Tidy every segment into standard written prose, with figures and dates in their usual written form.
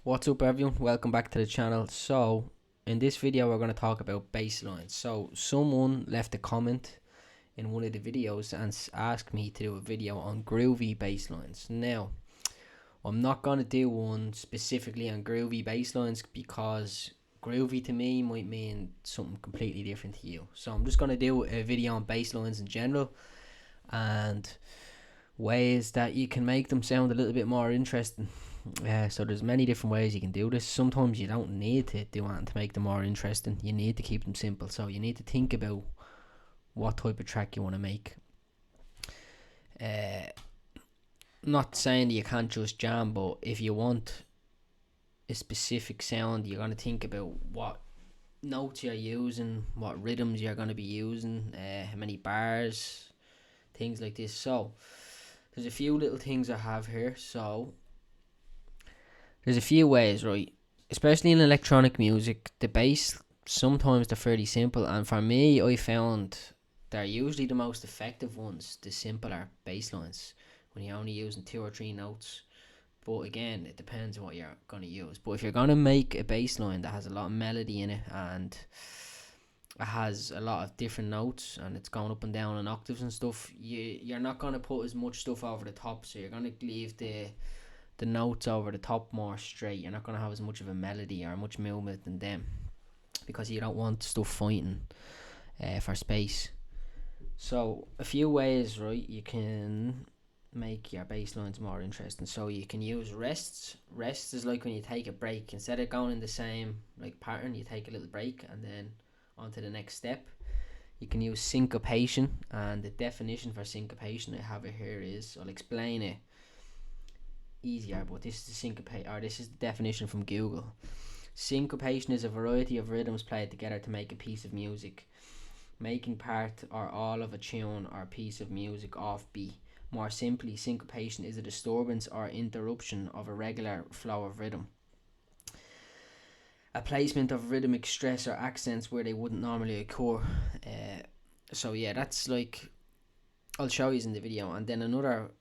What's up everyone, welcome back to the channel. So in this video we're going to talk about bass lines. So someone left a comment in one of the videos and asked me to do a video on groovy bass lines. Now I'm not going to do one specifically on groovy bass lines because groovy to me might mean something completely different to you. So I'm just going to do a video on bass lines in general and ways that you can make them sound a little bit more interesting. So there's many different ways you can do this. Sometimes you don't need to do anything to make them more interesting. You need to keep them simple. So you need to think about what type of track you want to make. Not saying that you can't just jam, but if you want a specific sound, you're going to think about what notes you're using, what rhythms you're going to be using, how many bars, things like this. So there's a few little things I have here. So there's a few ways, right? Especially in electronic music, the bass, sometimes they're fairly simple. And for me, I found they're usually the most effective ones, the simpler bass lines, when you're only using 2 or 3 notes. But again, it depends on what you're going to use. But if you're going to make a bass line that has a lot of melody in it and it has a lot of different notes and it's going up and down in octaves and stuff, you're not going to put as much stuff over the top. So you're going to leave the notes over the top more straight. You're not going to have as much of a melody or much movement in them because you don't want stuff fighting for space. So a few ways, right, you can make your bass lines more interesting. So you can use rests. Rests is like when you take a break. Instead of going in the same like pattern, you take a little break and then on to the next step. You can use syncopation, and the definition for syncopation I have it here is, I'll explain it easier, but this is this is the definition from Google. Syncopation is a variety of rhythms played together to make a piece of music, making part or all of a tune or piece of music offbeat. More simply, syncopation is a disturbance or interruption of a regular flow of rhythm, a placement of rhythmic stress or accents where they wouldn't normally occur. So yeah, that's like, I'll show you in the video. And then another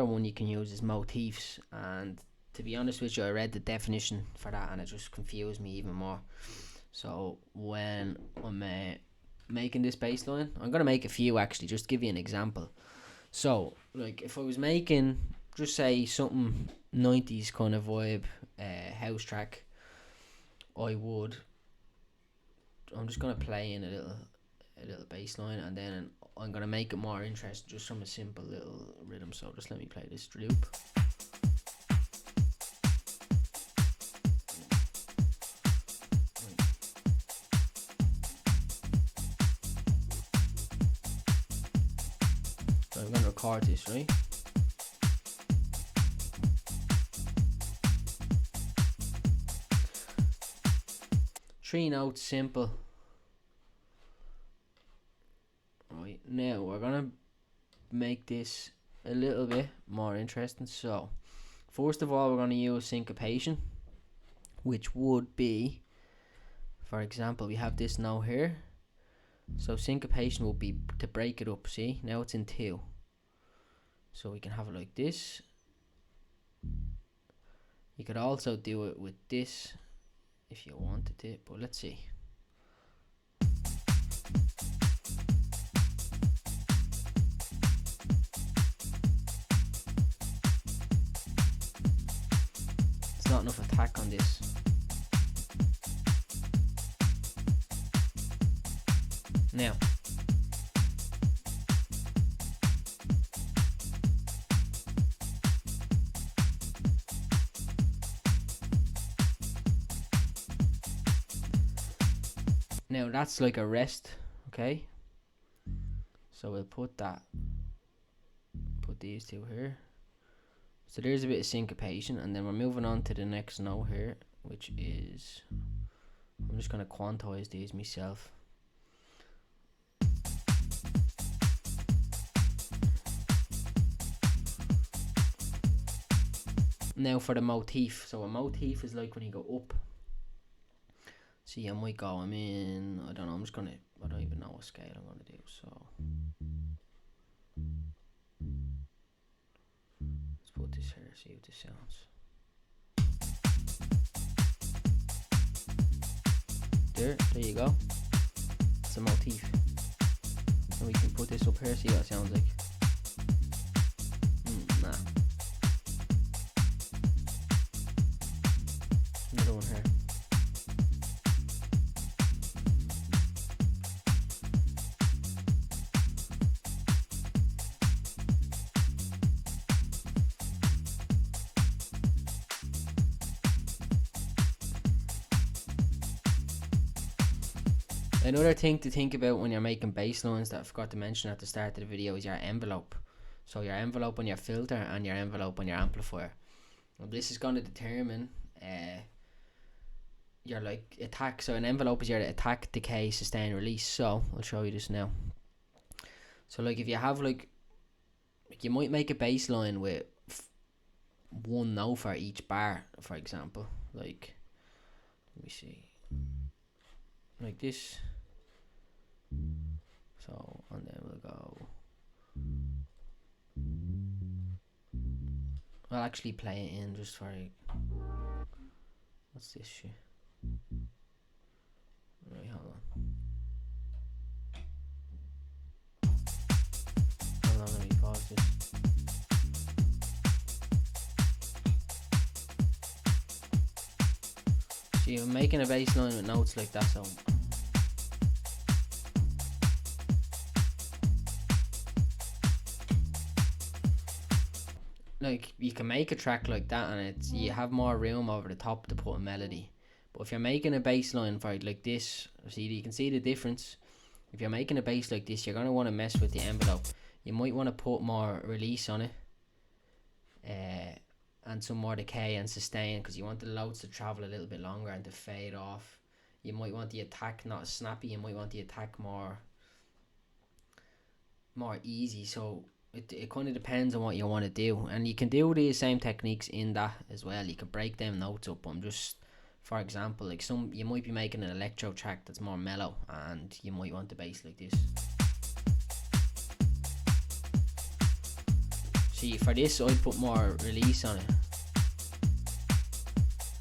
one you can use is motifs, and to be honest with you, I read the definition for that and it just confused me even more. So when I'm making this bass line, I'm going to make a few actually, just to give you an example. So like if I was making, just say something 90s kind of vibe, house track, I'm just going to play in a little bass line, and then I'm going to make it more interesting just from a simple little rhythm. So just let me play this loop. So I'm going to record this, right? Three notes, simple. Right, now we're going to make this a little bit more interesting. So first of all, we're going to use syncopation, which would be, for example, we have this note here. So syncopation will be to break it up. See, now it's in 2. So we can have it like this. You could also do it with this if you wanted it, but let's see. It's not enough attack on this. Now that's like a rest, okay? So we'll put these two here. So there's a bit of syncopation, and then we're moving on to the next note here, which is, I'm just going to quantize these myself. Now for the motif. So a motif is like when you go up. See, I might go, I don't know, I don't even know what scale I'm going to do, so let's put this here, see what this sounds. there you go. It's a motif. And we can put this up here, see what it sounds like. Nah. Another one here. Another thing to think about when you're making bass lines that I forgot to mention at the start of the video is your envelope. So your envelope on your filter and your envelope on your amplifier. Well, this is going to determine your like attack. So an envelope is your attack, decay, sustain, release. So I'll show you this now. So like if you have like you might make a bass line with one note for each bar, for example. Like let me see, like this. So and then we'll go. I'll actually play it in just for what's this shit? Right, hold on. Hold on, let me pause this. See, I'm making a bass line with notes like that, so like you can make a track like that and it's you have more room over the top to put a melody. But if you're making a bass line for it like this, see, you can see the difference. If you're making a bass like this, you're going to want to mess with the envelope. You might want to put more release on it and some more decay and sustain, because you want the notes to travel a little bit longer and to fade off. You might want the attack not snappy, you might want the attack more easy. So it kind of depends on what you want to do, and you can do these same techniques in that as well. You can break them notes up. I'm just, for example, like you might be making an electro track that's more mellow and you might want the bass like this. See, for this I'd put more release on it,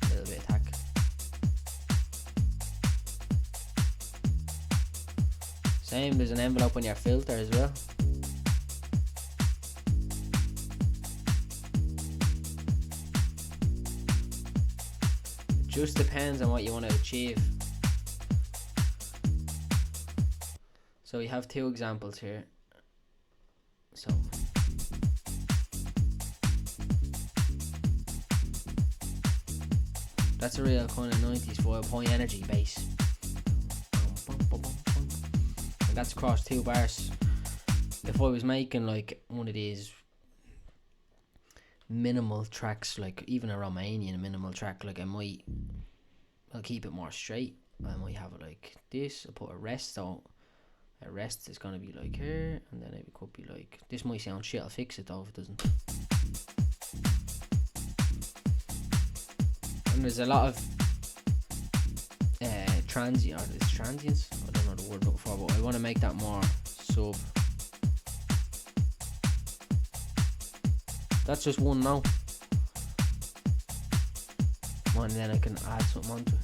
a little bit of attack. Same, there's an envelope on your filter as well. Just depends on what you want to achieve. So we have two examples here. So that's a real kind of 90s vibe, high energy bass. And that's across two bars. If I was making like one of these minimal tracks, like even a Romanian minimal track, like I'll keep it more straight. I might have it like this. I'll put a rest, so a rest is gonna be like here, and then it could be like this. Might sound shit, I'll fix it though if it doesn't. And there's a lot of transients, I don't know the word before, but I want to make that more sub. That's just one now. And then I can add something onto it.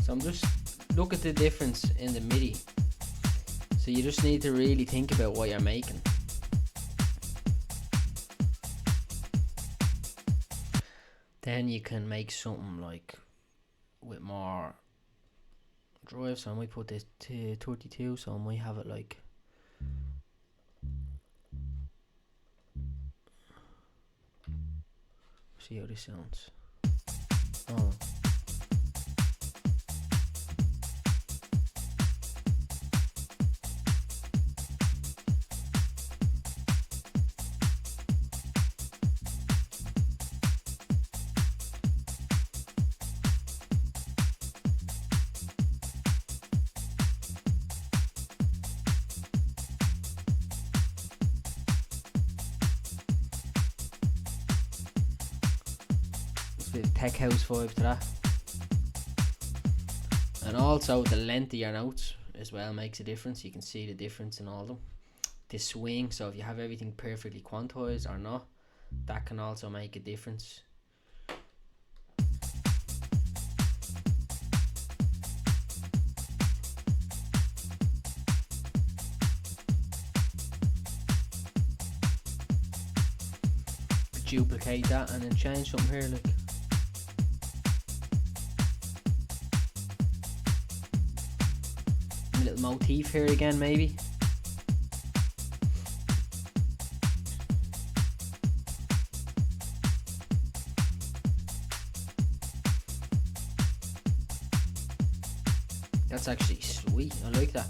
So I'm just look at the difference in the MIDI. So you just need to really think about what you're making. Then you can make something like with more drive. So I might put this to 32, so I might have it like see how this sounds. Oh. Tech house vibe to that. And also the length of your notes as well makes a difference. You can see the difference in all of them. The swing, so if you have everything perfectly quantized or not, that can also make a difference. Duplicate that and then change something here, like a little motif here again, maybe. That's actually sweet. I like that.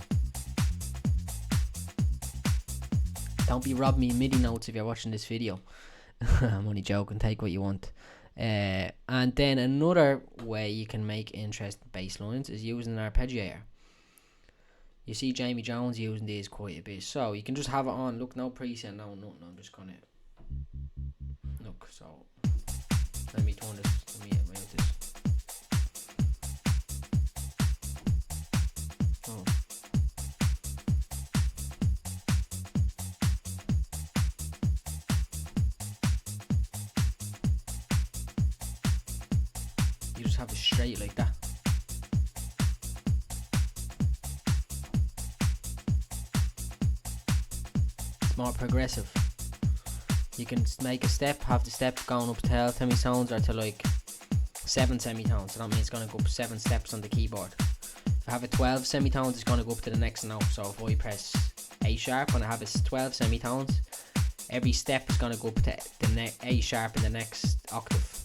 Don't be robbing me MIDI notes if you're watching this video. I'm only joking, take what you want. And then another way you can make interesting bass lines is using an arpeggiator. You see Jamie Jones using these quite a bit, so you can just have it on. Look, no preset, no nothing. I'm just gonna look. So let me turn this. Let me mute this. Oh. You just have it straight like that. It's more progressive. You can make a step, have the step going up to 12 semitones or to like 7 semitones. So that means it's going to go up 7 steps on the keyboard. If I have a 12 semitones, it's going to go up to the next note. So if I press A sharp and I have a 12 semitones, every step is going to go up to the A sharp in the next octave.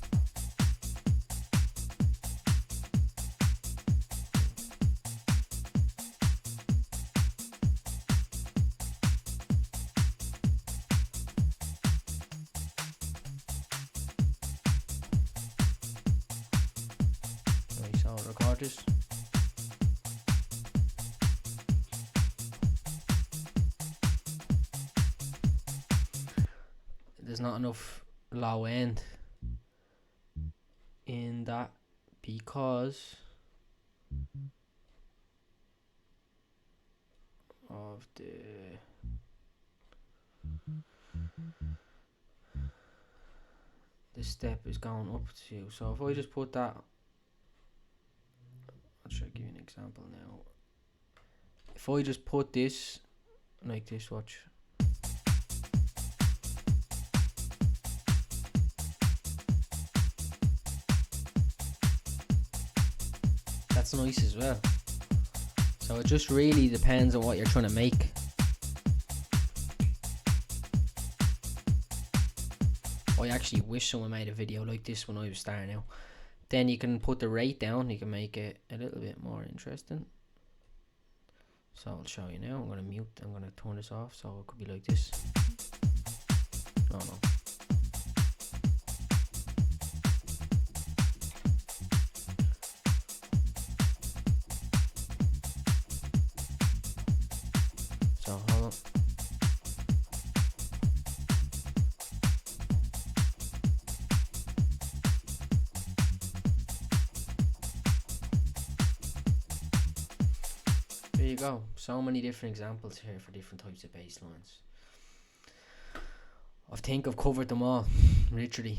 Right, so I'll record this. There's not enough low end in that because of the step is going up to. So if I just put that, I'll try to give you an example now. If I just put this like this, watch. That's nice as well. So it just really depends on what you're trying to make. I actually wish someone made a video like this when I was starting out. Then you can put the rate down, you can make it a little bit more interesting. So I'll show you now. I'm going to mute, I'm going to turn this off, so it could be like this. Oh no. So hold on. There you go. So many different examples here for different types of bass lines. I think I've covered them all, literally.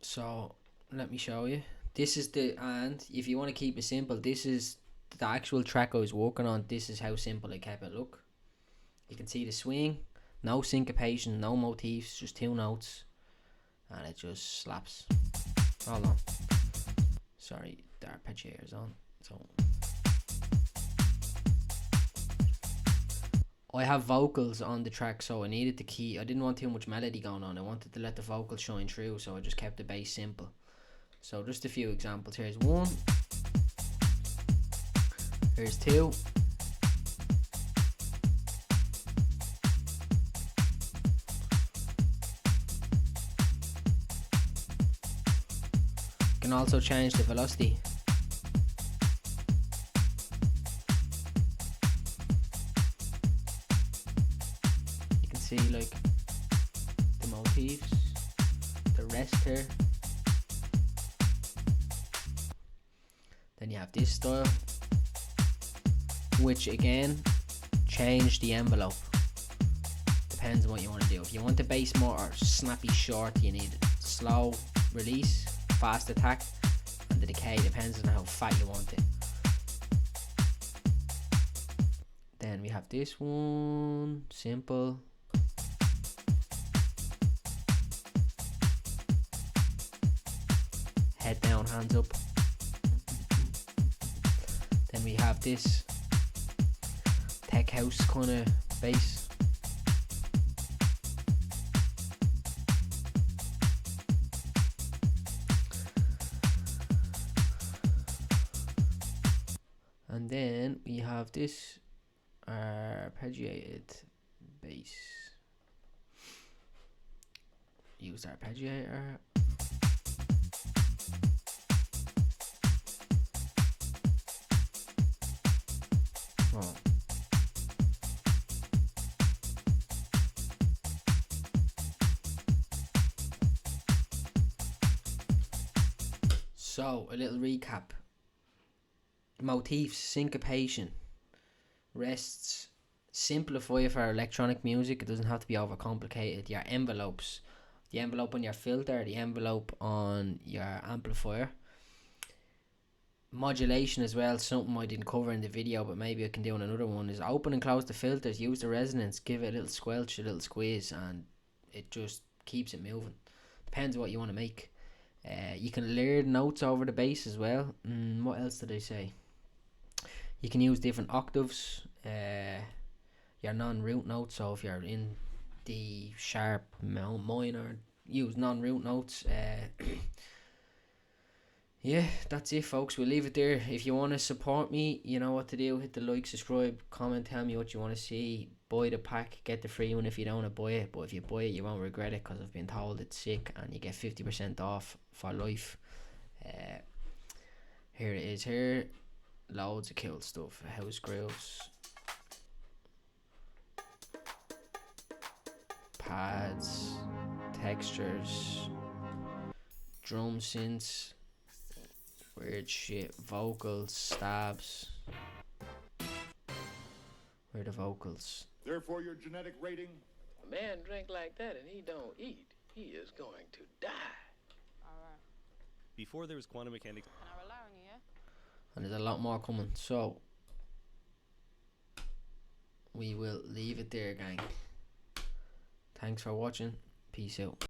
So let me show you. This is and if you want to keep it simple, this is the actual track I was working on. This is how simple I kept it. Look, you can see the swing, no syncopation, no motifs, just 2 notes, and it just slaps. Hold on, sorry, the arpeggiator's on. So I have vocals on the track, so I needed the key. I didn't want too much melody going on. I wanted to let the vocals shine through, so I just kept the bass simple. So just a few examples. Here's 1. Here's 2. You can also change the velocity. You can see like the motifs, the rest here. Then you have this style, which again, change the envelope. Depends on what you want to do. If you want the bass more snappy short, you need slow release, fast attack, and the decay depends on how fat you want it. Then we have this one, simple. Head down, hands up. Then we have this tech house kind of bass. And then we have this arpeggiated bass. Use the arpeggiator. Oh. So, a little recap. Motifs, syncopation, rests, simplify for electronic music. It doesn't have to be overcomplicated. Your envelopes, the envelope on your filter, the envelope on your amplifier. Modulation as well, something I didn't cover in the video, but maybe I can do in another one, is open and close the filters, use the resonance, give it a little squelch, a little squeeze, and it just keeps it moving. Depends what you want to make. You can layer notes over the bass as well. What else did I say? You can use different octaves, your non-root notes. So if you're in D sharp minor, use non-root notes. Yeah, that's it, folks. We'll leave it there. If you want to support me, you know what to do. Hit the like, subscribe, comment, tell me what you want to see. Buy the pack, get the free one if you don't want to buy it. But if you buy it, you won't regret it, because I've been told it's sick, and you get 50% off for life. Here it is here. Loads of cool stuff. House grooves, pads, textures, drum synths, weird shit, vocals, stabs. Where are the vocals? Therefore, your genetic rating. A man drink like that and he don't eat, he is going to die. Alright. Before there was quantum mechanics. Can I rely on you, yeah? And there's a lot more coming, so we will leave it there, gang. Thanks for watching. Peace out.